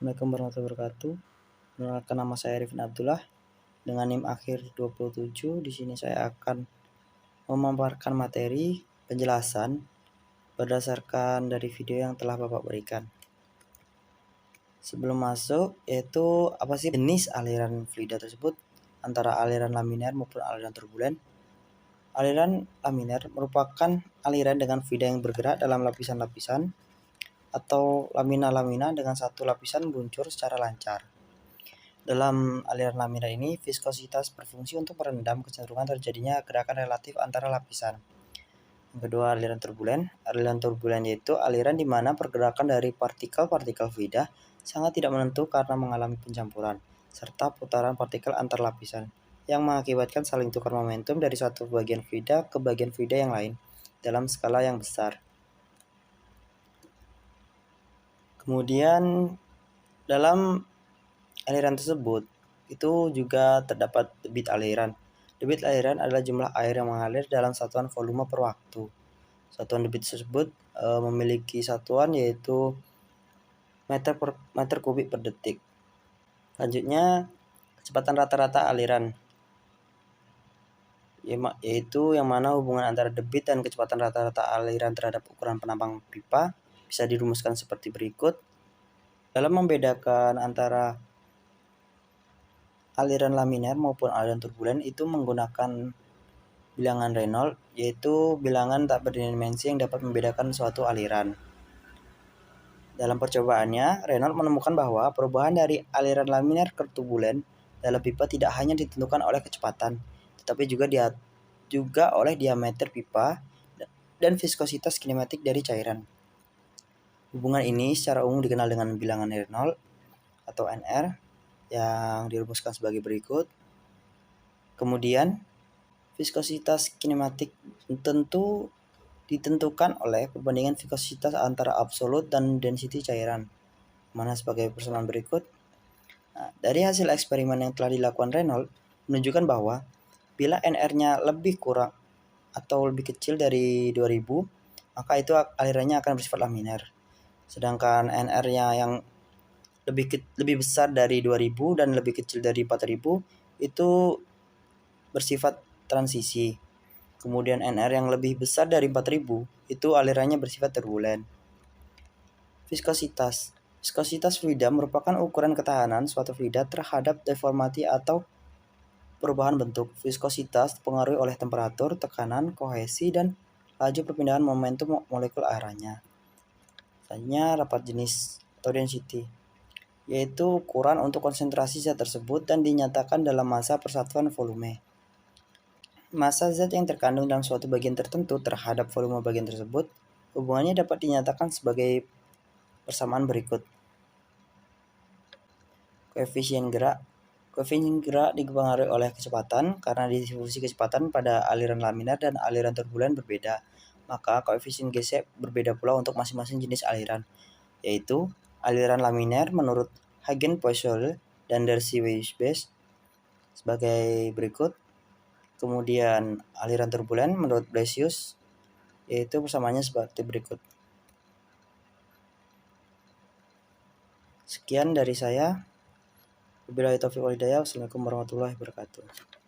Assalamualaikum warahmatullahi wabarakatuh. Perkenalkan, nama saya Arifin Abdullah dengan NIM akhir 27. Di sini saya akan memaparkan materi penjelasan berdasarkan dari video yang telah Bapak berikan. Sebelum masuk, yaitu apa sih jenis aliran fluida tersebut antara aliran laminar maupun aliran turbulen? Aliran laminar merupakan aliran dengan fluida yang bergerak dalam lapisan-lapisan atau lamina-lamina dengan satu lapisan meluncur secara lancar. Dalam aliran laminar ini, viskositas berfungsi untuk merendam kecenderungan terjadinya gerakan relatif antara lapisan. Yang kedua, aliran turbulen. Aliran turbulen yaitu aliran di mana pergerakan dari partikel-partikel fluida sangat tidak menentu karena mengalami pencampuran, serta putaran partikel antar lapisan, yang mengakibatkan saling tukar momentum dari satu bagian fluida ke bagian fluida yang lain, dalam skala yang besar. Kemudian, dalam aliran tersebut itu juga terdapat debit aliran. Debit aliran adalah jumlah air yang mengalir dalam satuan volume per waktu. Satuan debit tersebut memiliki satuan yaitu meter kubik per detik. Selanjutnya, kecepatan rata-rata aliran, yaitu yang mana hubungan antara debit dan kecepatan rata-rata aliran terhadap ukuran penampang pipa bisa dirumuskan seperti berikut. Dalam membedakan antara aliran laminar maupun aliran turbulen itu menggunakan bilangan Reynolds, yaitu bilangan tak berdimensi yang dapat membedakan suatu aliran. Dalam percobaannya, Reynolds menemukan bahwa perubahan dari aliran laminar ke turbulen dalam pipa tidak hanya ditentukan oleh kecepatan, tetapi juga oleh diameter pipa dan viskositas kinematik dari cairan. Hubungan ini secara umum dikenal dengan bilangan Reynolds atau NR yang dirumuskan sebagai berikut. Kemudian, viskositas kinematik tentu ditentukan oleh perbandingan viskositas antara absolut dan density cairan, mana sebagai persamaan berikut. Nah, dari hasil eksperimen yang telah dilakukan Reynolds menunjukkan bahwa bila NR-nya lebih kurang atau lebih kecil dari 2000, maka itu alirannya akan bersifat laminar. Sedangkan NR-nya yang lebih besar dari 2000 dan lebih kecil dari 4000 itu bersifat transisi. Kemudian NR yang lebih besar dari 4000 itu alirannya bersifat turbulen. Viskositas. Viskositas fluida merupakan ukuran ketahanan suatu fluida terhadap deformasi atau perubahan bentuk. Viskositas dipengaruhi oleh temperatur, tekanan, kohesi, dan laju perpindahan momentum molekul airnya. Selanjutnya, rapat jenis atau density, yaitu ukuran untuk konsentrasi zat tersebut dan dinyatakan dalam massa persatuan volume. Massa zat yang terkandung dalam suatu bagian tertentu terhadap volume bagian tersebut, hubungannya dapat dinyatakan sebagai persamaan berikut. Koefisien gerak. Koefisien gerak dipengaruhi oleh kecepatan karena distribusi kecepatan pada aliran laminar dan aliran turbulen berbeda. Maka koefisien gesek berbeda pula untuk masing-masing jenis aliran, yaitu aliran laminar menurut Hagen-Poiseuille dan Darcy-Weisbach sebagai berikut. Kemudian aliran turbulen menurut Blasius, yaitu persamaannya seperti berikut. Sekian dari saya. Wabillahi taufiq wal hidayah. Wassalamualaikum warahmatullahi wabarakatuh.